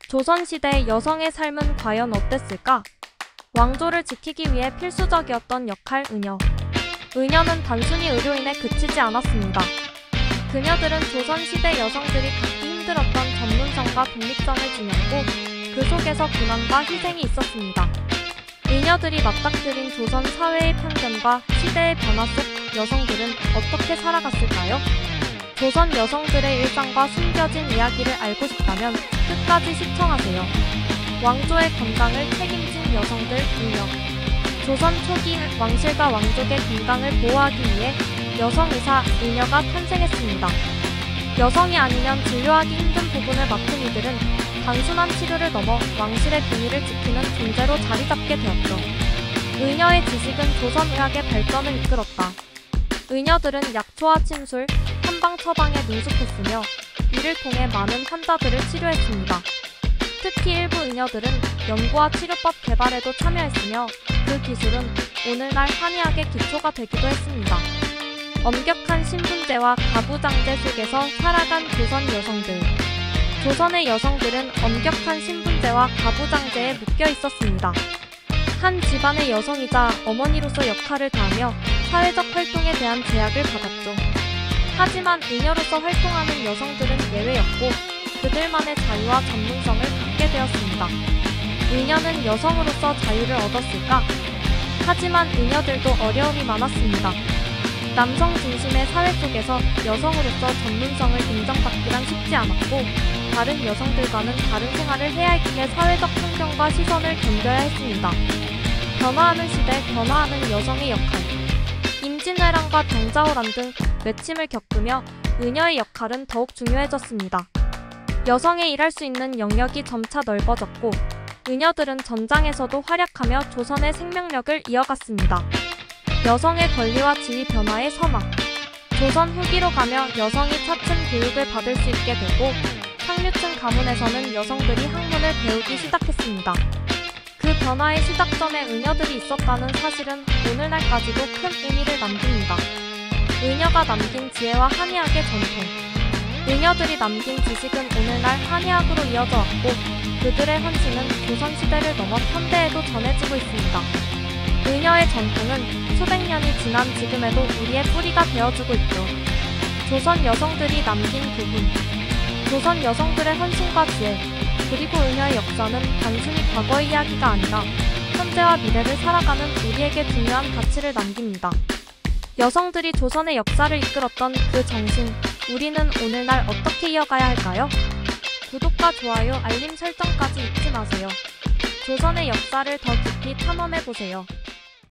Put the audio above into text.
조선시대 여성의 삶은 과연 어땠을까? 왕조를 지키기 위해 필수적이었던 역할 은여. 은여는 단순히 의료인에 그치지 않았습니다. 그녀들은 조선시대 여성들이 갖기 힘들었던 전문성과 독립성을 지녔고 그 속에서 고난과 희생이 있었습니다. 은여들이 맞닥뜨린 조선 사회의 편견과 시대의 변화 속 여성들은 어떻게 살아갔을까요? 조선 여성들의 일상과 숨겨진 이야기를 알고 싶다면 끝까지 시청하세요. 왕조의 건강을 책임진 여성들 은여. 조선 초기 왕실과 왕족의 건강을 보호하기 위해 여성 의사 은여가 탄생했습니다. 여성이 아니면 진료하기 힘든 부분을 맡은 이들은 단순한 치료를 넘어 왕실의 권위를 지키는 존재로 자리잡게 되었죠. 은여의 지식은 조선의학의 발전을 이끌었다. 은여들은 약초와 침술, 한방 처방에 능숙했으며 이를 통해 많은 환자들을 치료했습니다. 특히 일부 은여들은 연구와 치료법 개발에도 참여했으며 그 기술은 오늘날 한의학의 기초가 되기도 했습니다. 엄격한 신분제와 가부장제 속에서 살아간 조선 여성들. 조선의 여성들은 엄격한 신분제와 가부장제에 묶여 있었습니다. 한 집안의 여성이자 어머니로서 역할을 다하며 사회적 활동에 대한 제약을 받았죠. 하지만 은여로서 활동하는 여성들은 예외였고 그들만의 자유와 전문성을 갖게 되었습니다. 은여는 여성으로서 자유를 얻었을까? 하지만 은여들도 어려움이 많았습니다. 남성 중심의 사회 속에서 여성으로서 전문성을 인정받기란 쉽지 않았고 다른 여성들과는 다른 생활을 해야 했기에 사회적 편견과 시선을 견뎌야 했습니다. 변화하는 시대, 변화하는 여성의 역할. 임진왜란과 정자호란 등 외침을 겪으며 은여의 역할은 더욱 중요해졌습니다. 여성의 일할 수 있는 영역이 점차 넓어졌고 은여들은 전장에서도 활약하며 조선의 생명력을 이어갔습니다. 여성의 권리와 지위 변화의 선언. 조선 후기로 가며 여성이 차츰 교육을 받을 수 있게 되고 상류층 가문에서는 여성들이 학문을 배우기 시작했습니다. 그 변화의 시작점에 은여들이 있었다는 사실은 오늘날까지도 큰 의미를 남깁니다. 은여가 남긴 지혜와 한의학의 전통. 은여들이 남긴 지식은 오늘날 한의학으로 이어져 왔고 그들의 헌신은 조선시대를 넘어 현대에도 전해지고 있습니다. 은여의 전통은 수백 년이 지난 지금에도 우리의 뿌리가 되어주고 있죠. 조선 여성들이 남긴 부분. 조선 여성들의 헌신과 지혜, 그리고 은여의 역사는 단순히 과거의 이야기가 아니라 현재와 미래를 살아가는 우리에게 중요한 가치를 남깁니다. 여성들이 조선의 역사를 이끌었던 그 정신, 우리는 오늘날 어떻게 이어가야 할까요? 구독과 좋아요, 알림 설정까지 잊지 마세요. 조선의 역사를 더 깊이 탐험해보세요.